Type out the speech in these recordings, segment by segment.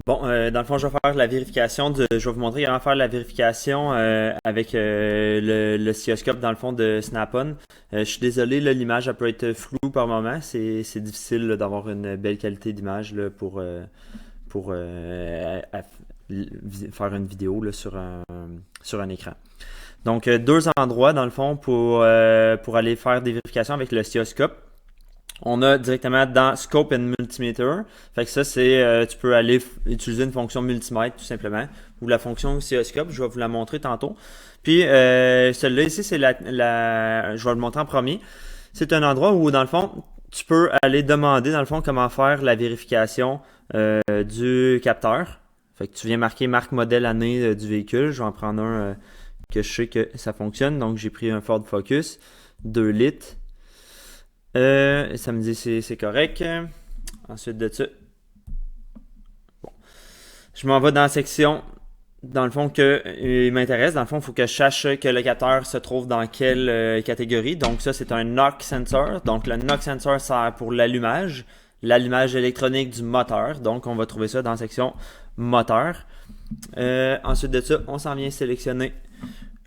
Bon, dans le fond, je vais faire la vérification je vais vous montrer comment faire la vérification avec l'oscilloscope dans le fond de Snap-on. Je suis désolé, là, l'image elle peut être floue par moment. C'est difficile là, d'avoir une belle qualité d'image là, pour faire une vidéo là, sur un écran. Donc, deux endroits dans le fond pour aller faire des vérifications avec l'oscilloscope. On a directement dans Scope and Multimeter. Fait que ça, tu peux aller utiliser une fonction multimètre tout simplement, ou la fonction oscilloscope. Je vais vous la montrer tantôt. Puis, celle-là ici, c'est je vais le montrer en premier. C'est un endroit où, dans le fond, tu peux aller demander, dans le fond, comment faire la vérification du capteur. Fait que tu viens marquer marque, modèle, année du véhicule. Je vais en prendre un que je sais que ça fonctionne. Donc, j'ai pris un Ford Focus, 2 litres. Ça me dit c'est correct. Ensuite de ça, bon. Je m'en vais dans la section, dans le fond, il m'intéresse. Dans le fond, il faut que je sache que le capteur se trouve dans quelle catégorie. Donc ça, c'est un knock sensor. Donc le knock sensor sert pour l'allumage électronique du moteur. Donc on va trouver ça dans la section moteur. Ensuite de ça, on s'en vient sélectionner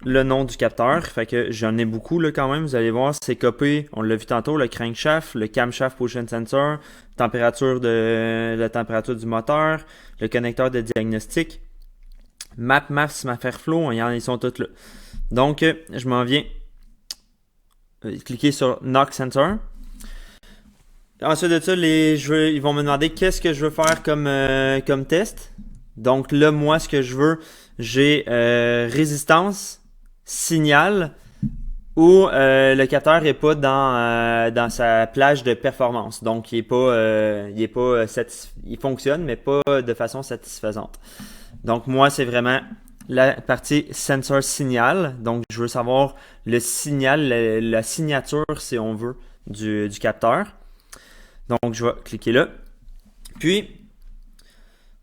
le nom du capteur. Fait que j'en ai beaucoup là quand même. Vous allez voir, c'est copié. On l'a vu tantôt, le crankshaft, le camshaft position sensor, la température du moteur, le connecteur de diagnostic, maps, Mapperflow, ils sont tous là. Donc, je m'en viens cliquer sur Knock Sensor. Ensuite de ça, ils vont me demander qu'est-ce que je veux faire comme test. Donc là, moi, ce que je veux, j'ai résistance, signal, où le capteur n'est pas dans sa plage de performance. Donc, il fonctionne, mais pas de façon satisfaisante. Donc, moi, c'est vraiment la partie sensor signal. Donc, je veux savoir le signal, la signature, si on veut, du capteur. Donc, je vais cliquer là. Puis,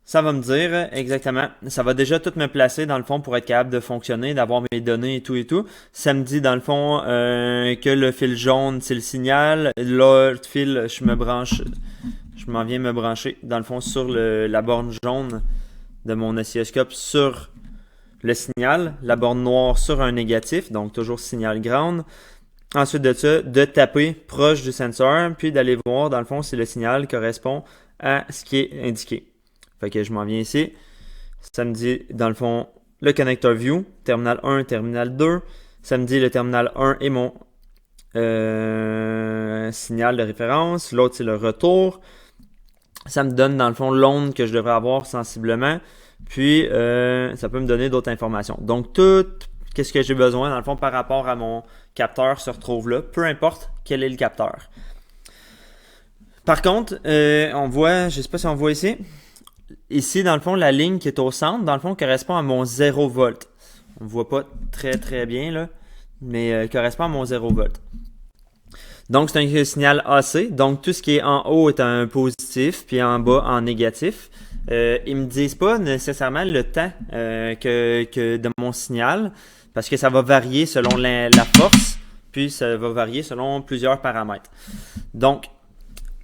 ça va me dire exactement, ça va déjà tout me placer dans le fond pour être capable de fonctionner, d'avoir mes données et tout. Ça me dit dans le fond que le fil jaune, c'est le signal. L'autre fil, je m'en viens me brancher dans le fond sur la borne jaune de mon oscilloscope sur le signal, la borne noire sur un négatif, donc toujours signal ground. Ensuite de ça, de taper proche du sensor, puis d'aller voir dans le fond si le signal correspond à ce qui est indiqué. Fait que je m'en viens ici. Ça me dit dans le fond le connecteur view, terminal 1, terminal 2. Ça me dit le terminal 1 est mon signal de référence. L'autre c'est le retour. Ça me donne dans le fond l'onde que je devrais avoir sensiblement. Puis ça peut me donner d'autres informations. Donc qu'est-ce que j'ai besoin dans le fond par rapport à mon capteur se retrouve là. Peu importe quel est le capteur. Par contre, on voit, je sais pas si on voit ici. Ici, dans le fond, la ligne qui est au centre, dans le fond, correspond à mon 0 volt. On ne voit pas très très bien, là, mais correspond à mon 0 volt. Donc, c'est un signal AC. Donc, tout ce qui est en haut est un positif, puis en bas en négatif. Ils me disent pas nécessairement le temps que de mon signal, parce que ça va varier selon la force, puis ça va varier selon plusieurs paramètres. Donc,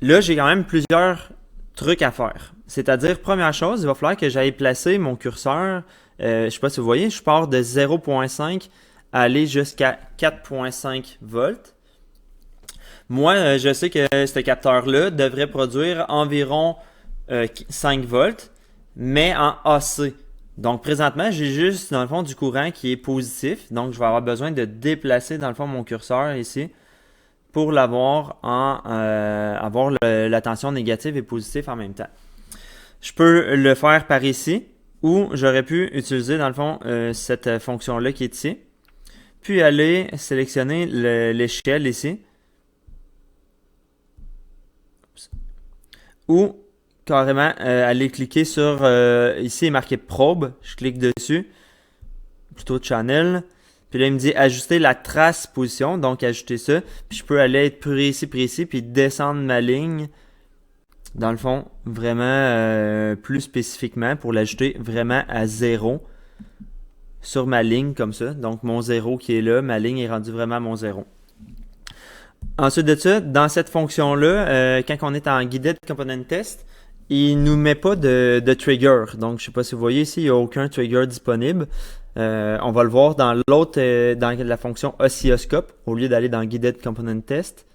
là, j'ai quand même plusieurs trucs à faire. C'est-à-dire, première chose, il va falloir que j'aille placer mon curseur. Je sais pas si vous voyez, je pars de 0.5 à aller jusqu'à 4.5 volts. Moi, je sais que ce capteur-là devrait produire environ 5 volts, mais en AC. Donc, présentement, j'ai juste, dans le fond, du courant qui est positif. Donc, je vais avoir besoin de déplacer, dans le fond, mon curseur ici pour l'avoir avoir la tension négative et positive en même temps. Je peux le faire par ici, ou j'aurais pu utiliser dans le fond cette fonction-là qui est ici, puis aller sélectionner l'échelle ici, ou carrément aller cliquer sur, ici est marqué probe, je clique dessus, plutôt channel, puis là il me dit ajuster la trace position, donc ajuster ça, puis je peux aller être précis, puis descendre ma ligne, dans le fond, vraiment plus spécifiquement pour l'ajouter vraiment à 0 sur ma ligne comme ça. Donc mon 0 qui est là, ma ligne est rendue vraiment à mon 0. Ensuite de ça, dans cette fonction-là, quand on est en Guided Component Test, il nous met pas de trigger. Donc, je sais pas si vous voyez ici, il n'y a aucun trigger disponible. On va le voir dans l'autre, dans la fonction oscilloscope, au lieu d'aller dans Guided Component Test.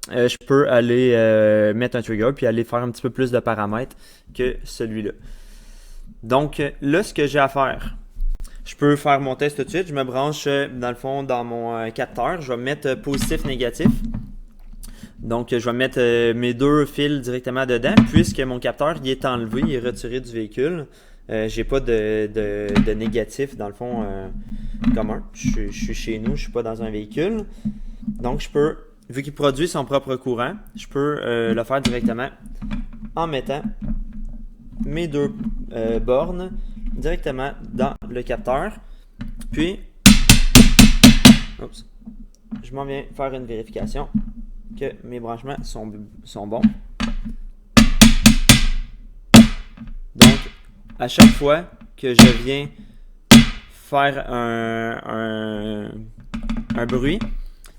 Je peux aller mettre un trigger puis aller faire un petit peu plus de paramètres que celui-là. Donc là, ce que j'ai à faire, je peux faire mon test tout de suite. Je me branche dans le fond dans mon capteur. Je vais mettre positif, négatif. Donc je vais mettre mes deux fils directement dedans puisque mon capteur il est enlevé, il est retiré du véhicule. J'ai pas de négatif dans le fond commun. Je suis chez nous, je suis pas dans un véhicule. Donc je peux, vu qu'il produit son propre courant, je peux le faire directement en mettant mes deux bornes directement dans le capteur. Puis, je m'en viens faire une vérification que mes branchements sont bons. Donc, à chaque fois que je viens faire un bruit,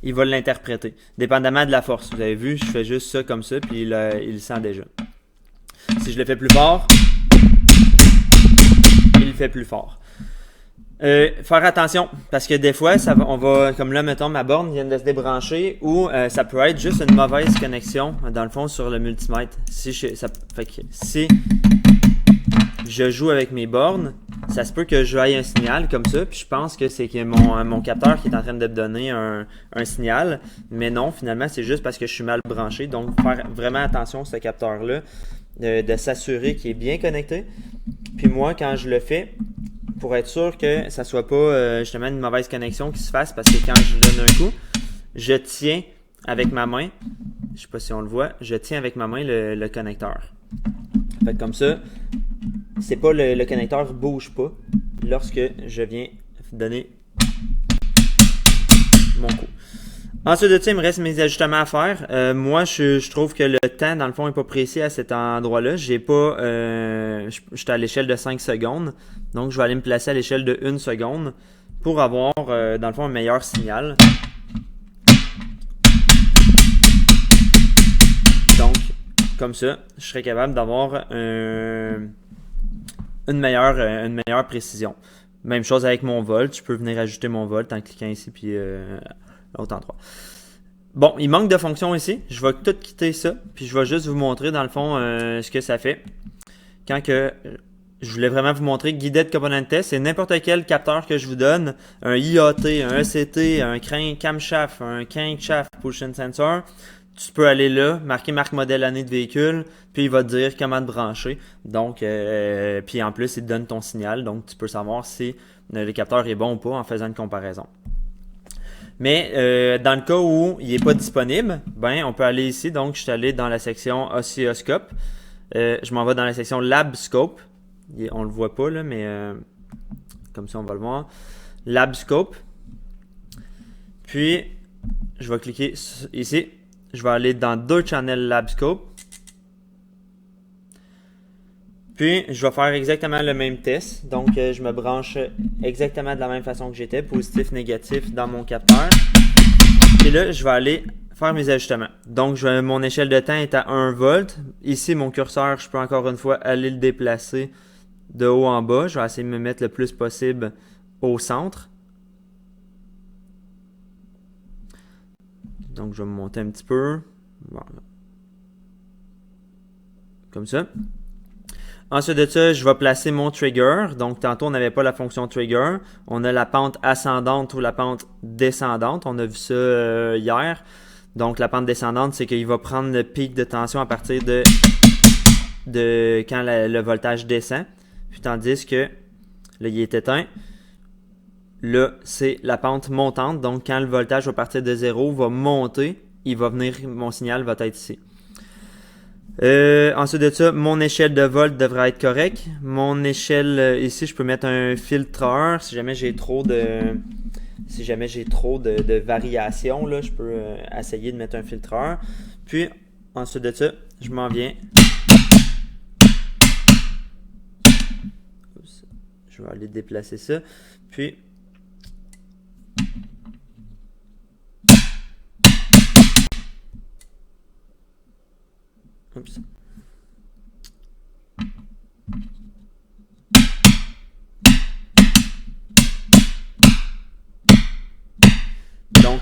il va l'interpréter, dépendamment de la force. Vous avez vu, je fais juste ça comme ça, puis il le sent déjà. Si je le fais plus fort, il le fait plus fort. Faire attention, parce que des fois, on va, comme là, mettons, ma borne vient de se débrancher, ou ça peut être juste une mauvaise connexion, dans le fond, sur le multimètre. Si je joue avec mes bornes, ça se peut que je aille un signal comme ça, puis je pense que c'est que mon capteur qui est en train de me donner un signal, mais non, finalement, c'est juste parce que je suis mal branché. Donc, faire vraiment attention à ce capteur-là, de s'assurer qu'il est bien connecté. Puis moi, quand je le fais, pour être sûr que ça soit pas justement une mauvaise connexion qui se fasse, parce que quand je donne un coup, je tiens avec ma main, je sais pas si on le voit, je tiens avec ma main le connecteur. Fait que comme ça, c'est pas le connecteur bouge pas lorsque je viens donner mon coup. Ensuite de ça, il me reste mes ajustements à faire. Moi, je trouve que le temps, dans le fond, n'est pas précis à cet endroit-là. J'ai pas, je suis à l'échelle de 5 secondes. Donc, je vais aller me placer à l'échelle de 1 seconde pour avoir, dans le fond, un meilleur signal. Donc, comme ça, je serai capable d'avoir une meilleure précision. Même chose avec mon volt. Je peux venir ajouter mon volt en cliquant ici, puis l'autre endroit. Bon, il manque de fonctions ici. Je vais tout quitter ça, puis je vais juste vous montrer dans le fond ce que ça fait. Quand que je voulais vraiment vous montrer Guided Component Test, c'est n'importe quel capteur que je vous donne, un IAT, un ECT, un camshaft, un crankshaft position sensor. Tu peux aller là, marquer marque, modèle, année de véhicule, puis il va te dire comment te brancher. Donc, puis en plus, il te donne ton signal, donc tu peux savoir si le capteur est bon ou pas en faisant une comparaison. Mais dans le cas où il n'est pas disponible, ben on peut aller ici. Donc, je suis allé dans la section oscilloscope. Je m'en vais dans la section Lab Scope. On le voit pas là, mais comme ça on va le voir. Lab Scope. Puis, je vais cliquer ici. Je vais aller dans 2 Channel Lab Scope. Puis, je vais faire exactement le même test. Donc, je me branche exactement de la même façon que j'étais, positif, négatif dans mon capteur. Et là, je vais aller faire mes ajustements. Donc, mon échelle de temps est à 1 volt. Ici, mon curseur, je peux encore une fois aller le déplacer de haut en bas. Je vais essayer de me mettre le plus possible au centre. Donc, je vais me monter un petit peu. Voilà. Comme ça. Ensuite de ça, je vais placer mon trigger. Donc, tantôt, on n'avait pas la fonction trigger. On a la pente ascendante ou la pente descendante. On a vu ça hier. Donc, la pente descendante, c'est qu'il va prendre le pic de tension à partir de quand le voltage descend. Puis, tandis que là, il est éteint. Là, c'est la pente montante. Donc, quand le voltage va partir de 0, va monter, mon signal va être ici. Ensuite de ça, mon échelle de volt devrait être correcte. Mon échelle, ici, je peux mettre un filtreur. Si jamais j'ai trop de variations, là, je peux essayer de mettre un filtreur. Puis, ensuite de ça, je m'en viens. Je vais aller déplacer ça. Puis, oups.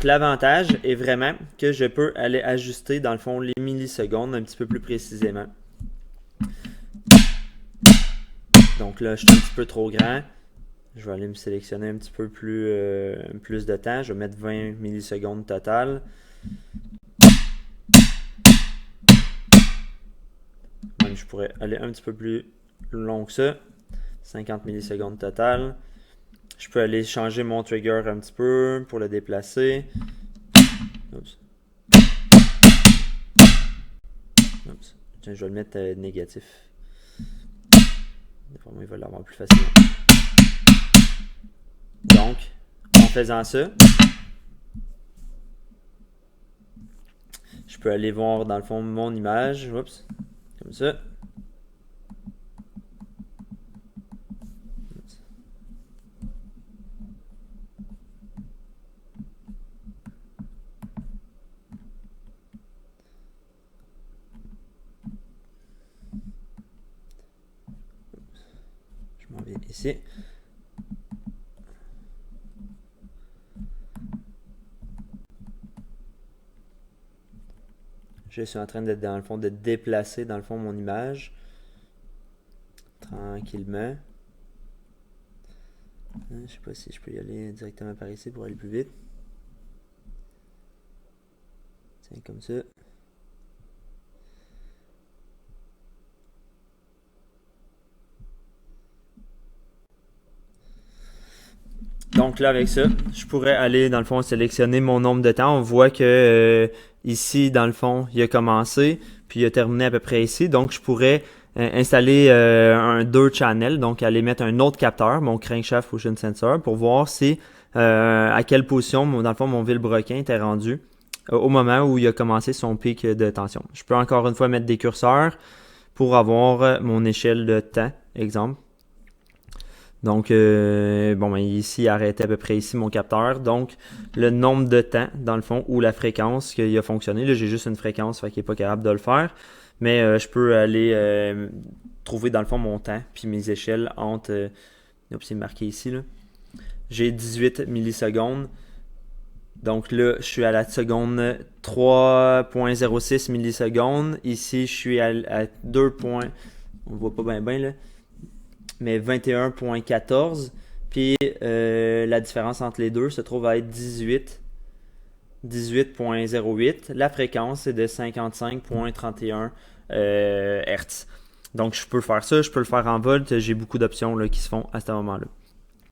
l'avantage est vraiment que je peux aller ajuster dans le fond les millisecondes un petit peu plus précisément. Donc là, je suis un petit peu trop grand. Je vais aller me sélectionner un petit peu plus de temps. Je vais mettre 20 millisecondes total. Même je pourrais aller un petit peu plus long que ça. 50 millisecondes total. Je peux aller changer mon trigger un petit peu pour le déplacer. Oups. Oups. Tiens, je vais le mettre négatif. Vraiment, il va l'avoir plus facilement. Donc, en faisant ça, je peux aller voir dans le fond mon image. Oups. Comme ça. Je m'en viens ici. Je suis en train de, dans le fond, de déplacer dans le fond mon image tranquillement. Je ne sais pas si je peux y aller directement par ici pour aller plus vite. Tiens, comme ça. Donc là, avec ça, je pourrais aller, dans le fond, sélectionner mon nombre de temps. On voit que ici, dans le fond, il a commencé, puis il a terminé à peu près ici. Donc, je pourrais installer un 2 channel, donc aller mettre un autre capteur, mon crankshaft motion sensor, pour voir si à quelle position, dans le fond, mon vilebrequin était rendu au moment où il a commencé son pic de tension. Je peux encore une fois mettre des curseurs pour avoir mon échelle de temps, exemple. Donc, bon, ici, il a arrêté à peu près ici mon capteur. Donc, le nombre de temps, dans le fond, ou la fréquence qu'il a fonctionné. Là, j'ai juste une fréquence, fait qu'il n'est pas capable de le faire. Mais je peux aller trouver, dans le fond, mon temps, puis mes échelles entre... c'est marqué ici, là. J'ai 18 millisecondes. Donc là, je suis à la seconde 3.06 millisecondes. Ici, je suis à 2. On voit pas bien, là. Mais 21.14, puis la différence entre les deux se trouve à être 18.08. La fréquence est de 55.31 Hz. Donc je peux faire ça, je peux le faire en volt, j'ai beaucoup d'options là, qui se font à ce moment-là.